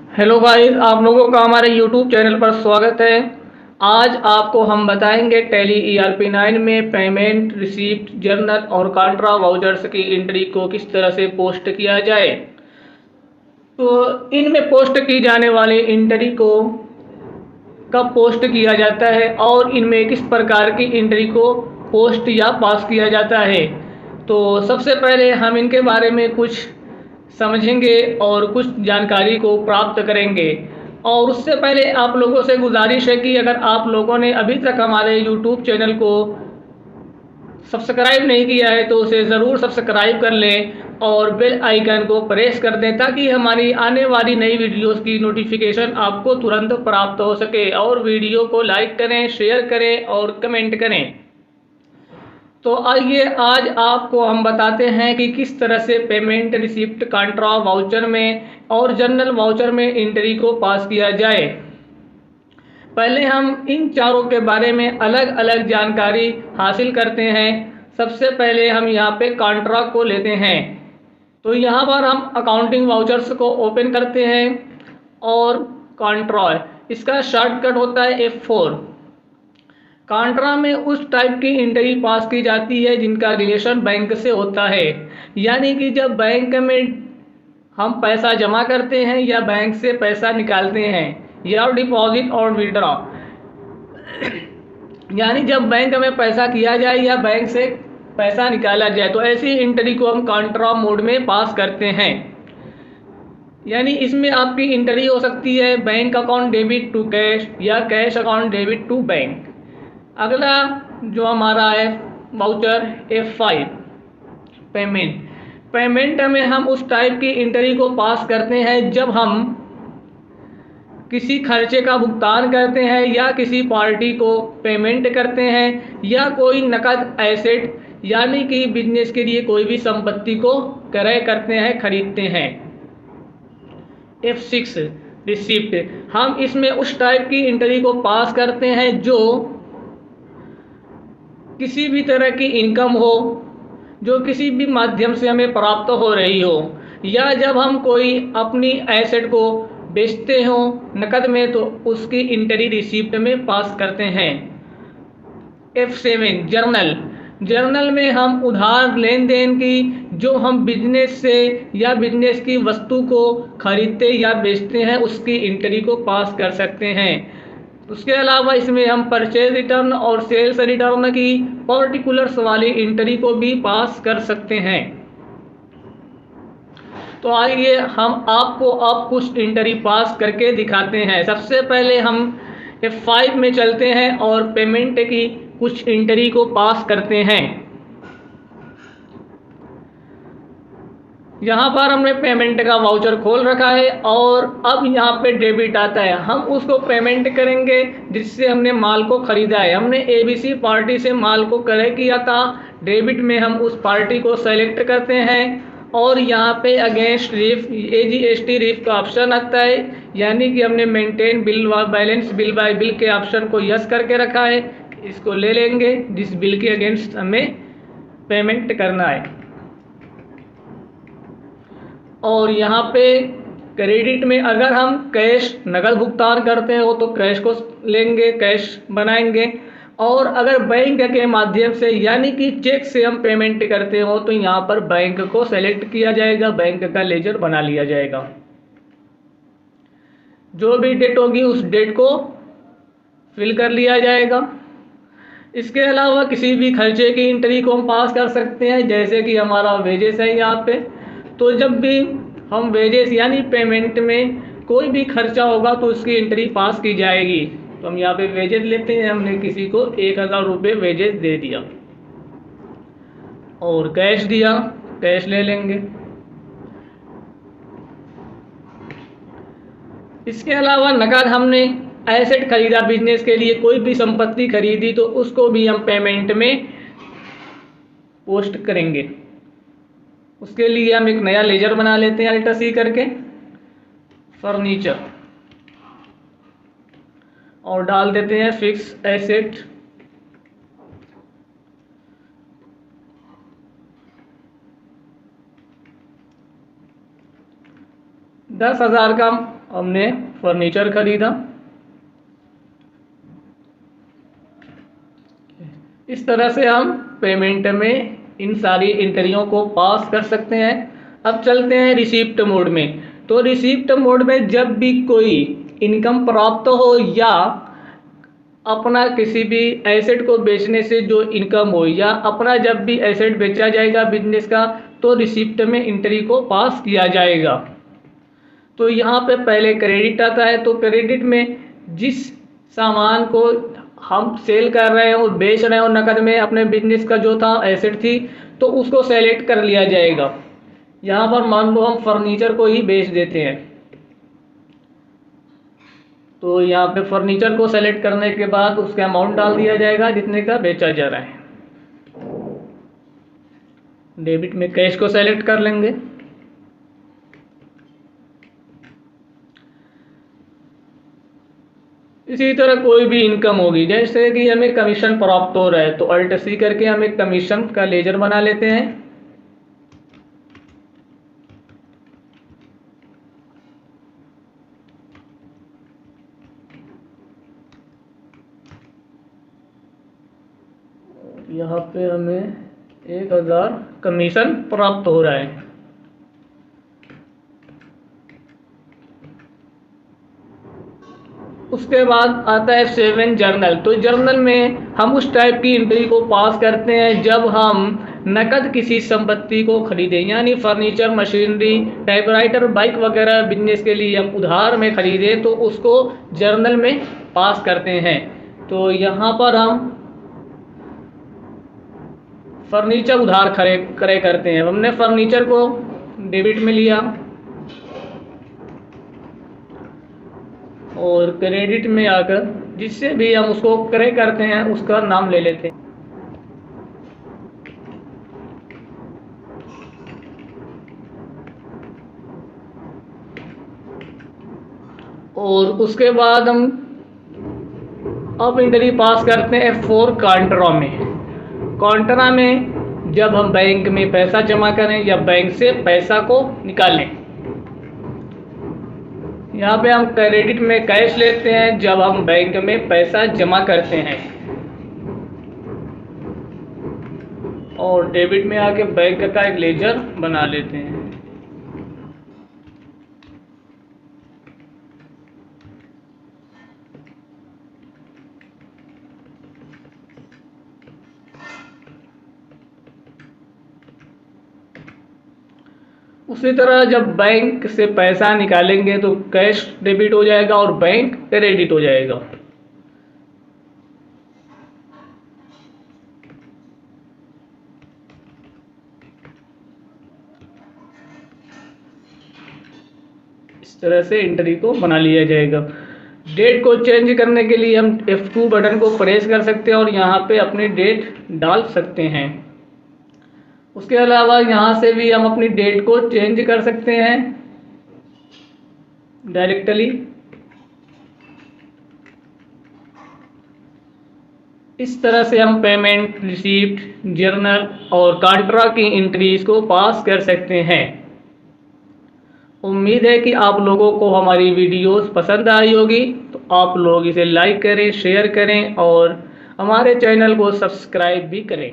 Hello guys, आप लोगों का हमारे यूट्यूब चैनल पर स्वागत है। आज आपको हम बताएंगे टैली ERP9 में पेमेंट रिसीप्ट जर्नल और कॉन्ट्रा वाउचर्स की एंट्री को किस तरह से पोस्ट किया जाए। तो इनमें पोस्ट की जाने वाली एंट्री को कब पोस्ट किया जाता है और इनमें किस प्रकार की एंट्री को पोस्ट या पास किया जाता है। तो सबसे पहले हम इनके बारे में कुछ समझेंगे और कुछ जानकारी को प्राप्त करेंगे। और उससे पहले आप लोगों से गुजारिश है कि अगर आप लोगों ने अभी तक हमारे YouTube चैनल को सब्सक्राइब नहीं किया है तो उसे ज़रूर सब्सक्राइब कर लें और बेल आइकन को प्रेस कर दें ताकि हमारी आने वाली नई वीडियोस की नोटिफिकेशन आपको तुरंत प्राप्त हो सके। और वीडियो को लाइक करें, शेयर करें और कमेंट करें। तो आइए आज आपको हम बताते हैं कि किस तरह से पेमेंट रिसिप्ट कॉन्ट्रा वाउचर में और जनरल वाउचर में एंट्री को पास किया जाए। पहले हम इन चारों के बारे में अलग अलग जानकारी हासिल करते हैं। सबसे पहले हम यहाँ पे कॉन्ट्रा को लेते हैं। तो यहाँ पर हम अकाउंटिंग वाउचर्स को ओपन करते हैं और कॉन्ट्रा इसका शॉर्टकट होता है F4। कॉन्ट्रा में उस टाइप की एंट्री पास की जाती है जिनका रिलेशन बैंक से होता है, यानी कि जब बैंक में हम पैसा जमा करते हैं या बैंक से पैसा निकालते हैं या डिपॉजिट और विड्रॉ, यानी जब बैंक में पैसा किया जाए या बैंक से पैसा निकाला जाए तो ऐसी एंट्री को हम कॉन्ट्रा मोड में पास करते हैं। यानी इसमें आपकी एंट्री हो सकती है bank account debit to cash या cash account debit to bank. अगला जो हमारा है वाउचर F5 पेमेंट। पेमेंट में हम उस टाइप की एंट्री को पास करते हैं जब हम किसी खर्चे का भुगतान करते हैं या किसी पार्टी को पेमेंट करते हैं या कोई नकद एसेट यानी कि बिजनेस के लिए कोई भी संपत्ति को क्रय करते हैं, खरीदते हैं। F6 receipt. हम इसमें उस टाइप की एंट्री को पास करते हैं जो किसी भी तरह की इनकम हो जो किसी भी माध्यम से हमें प्राप्त हो रही हो, या जब हम कोई अपनी एसेट को बेचते हो नकद में तो उसकी एंट्री रिसिप्ट में पास करते हैं। F7 journal. जर्नल में हम उधार लेन देन की जो हम बिजनेस से या बिजनेस की वस्तु को खरीदते या बेचते हैं उसकी एंट्री को पास कर सकते हैं। उसके अलावा इसमें हम परचेज रिटर्न और सेल्स रिटर्न की पर्टिकुलर्स वाली एंट्री को भी पास कर सकते हैं। तो आइए हम आपको अब कुछ एंट्री पास करके दिखाते हैं। सबसे पहले हम F5 में चलते हैं और पेमेंट की कुछ एंट्री को पास करते हैं। यहाँ पर हमने पेमेंट का वाउचर खोल रखा है और अब यहाँ पे डेबिट आता है। हम उसको पेमेंट करेंगे जिससे हमने माल को खरीदा है। हमने ABC पार्टी से माल को क्रय किया था। डेबिट में हम उस पार्टी को सेलेक्ट करते हैं और यहाँ पे अगेंस्ट रिफ AGST रिफ का ऑप्शन आता है, यानी कि हमने maintain bill balance bill bye bill के ऑप्शन को यस करके रखा है। इसको ले लेंगे जिस बिल के अगेंस्ट हमें पेमेंट करना है। और यहाँ पे क्रेडिट में अगर हम कैश नकद भुगतान करते हो तो कैश को लेंगे, कैश बनाएंगे। और अगर बैंक के माध्यम से यानी कि चेक से हम पेमेंट करते हो तो यहाँ पर बैंक को सेलेक्ट किया जाएगा, बैंक का लेजर बना लिया जाएगा। जो भी डेट होगी उस डेट को फिल कर लिया जाएगा। इसके अलावा किसी भी खर्चे की एंट्री को हम पास कर सकते हैं, जैसे कि हमारा वेजेस है यहाँ पे। तो जब भी हम वेजेस यानी पेमेंट में कोई भी खर्चा होगा तो उसकी एंट्री पास की जाएगी। तो हम यहाँ पे वेजेस लेते हैं, हमने किसी को 1000 रुपये वेजेस दे दिया और कैश दिया, कैश ले लेंगे। इसके अलावा नकद हमने एसेट खरीदा, बिजनेस के लिए कोई भी संपत्ति खरीदी तो उसको भी हम पेमेंट में पोस्ट करेंगे। उसके लिए हम एक नया लेजर बना लेते हैं Alt+C करके, फर्नीचर, और डाल देते हैं फिक्स एसेट। $10,000 का हमने फर्नीचर खरीदा। इस तरह से हम पेमेंट में इन सारी एंट्रियों को पास कर सकते हैं। अब चलते हैं रिसीप्ट मोड में। तो रिसीप्ट मोड में जब भी कोई इनकम प्राप्त हो या अपना किसी भी एसेट को बेचने से जो इनकम हो या अपना जब भी एसेट बेचा जाएगा बिजनेस का, तो रिसीप्ट में एंट्री को पास किया जाएगा। तो यहाँ पे पहले क्रेडिट आता है। तो क्रेडिट में जिस सामान को हम सेल कर रहे हैं और बेच रहे हैं और नकद में अपने बिजनेस का जो था एसेट थी, तो उसको सेलेक्ट कर लिया जाएगा। यहाँ पर मान लो हम फर्नीचर को ही बेच देते हैं, तो यहाँ पे फर्नीचर को सेलेक्ट करने के बाद उसका अमाउंट डाल दिया जाएगा जितने का बेचा जा रहा है। डेबिट में कैश को सेलेक्ट कर लेंगे। इसी तरह कोई भी इनकम होगी, जैसे कि हमें कमीशन प्राप्त हो रहा है तो अल्ट सी करके हम एक कमीशन का लेजर बना लेते हैं। यहाँ पे हमें 1000 कमीशन प्राप्त हो रहा है। उसके बाद आता है सेव इन जर्नल। तो जर्नल में हम उस टाइप की एंट्री को पास करते हैं जब हम नकद किसी संपत्ति को खरीदें, यानी फर्नीचर, मशीनरी, टाइपराइटर, बाइक वगैरह बिजनेस के लिए हम उधार में खरीदें तो उसको जर्नल में पास करते हैं। तो यहाँ पर हम फर्नीचर उधार क्रय करते हैं। हमने फर्नीचर को डेबिट में लिया और क्रेडिट में आकर जिससे भी हम उसको क्रय करते हैं उसका नाम ले लेते हैं। और उसके बाद हम अब एंट्री पास करते हैं फॉर कांट्रा में। कांट्रा में जब हम बैंक में पैसा जमा करें या बैंक से पैसा को निकालें। यहाँ पे हम क्रेडिट में कैश लेते हैं जब हम बैंक में पैसा जमा करते हैं, और डेबिट में आके बैंक का एक लेजर बना लेते हैं। उसी तरह जब बैंक से पैसा निकालेंगे तो कैश डेबिट हो जाएगा और बैंक क्रेडिट हो जाएगा। इस तरह से एंट्री को बना लिया जाएगा। डेट को चेंज करने के लिए हम F2 बटन को प्रेस कर सकते हैं और यहाँ पे अपनी डेट डाल सकते हैं। उसके अलावा यहाँ से भी हम अपनी डेट को चेंज कर सकते हैं डायरेक्टली। इस तरह से हम पेमेंट, रिसीप्ट, जर्नल और कांट्रा की एंट्रीज को पास कर सकते हैं। उम्मीद है कि आप लोगों को हमारी वीडियोस पसंद आई होगी, तो आप लोग इसे लाइक करें, शेयर करें और हमारे चैनल को सब्सक्राइब भी करें।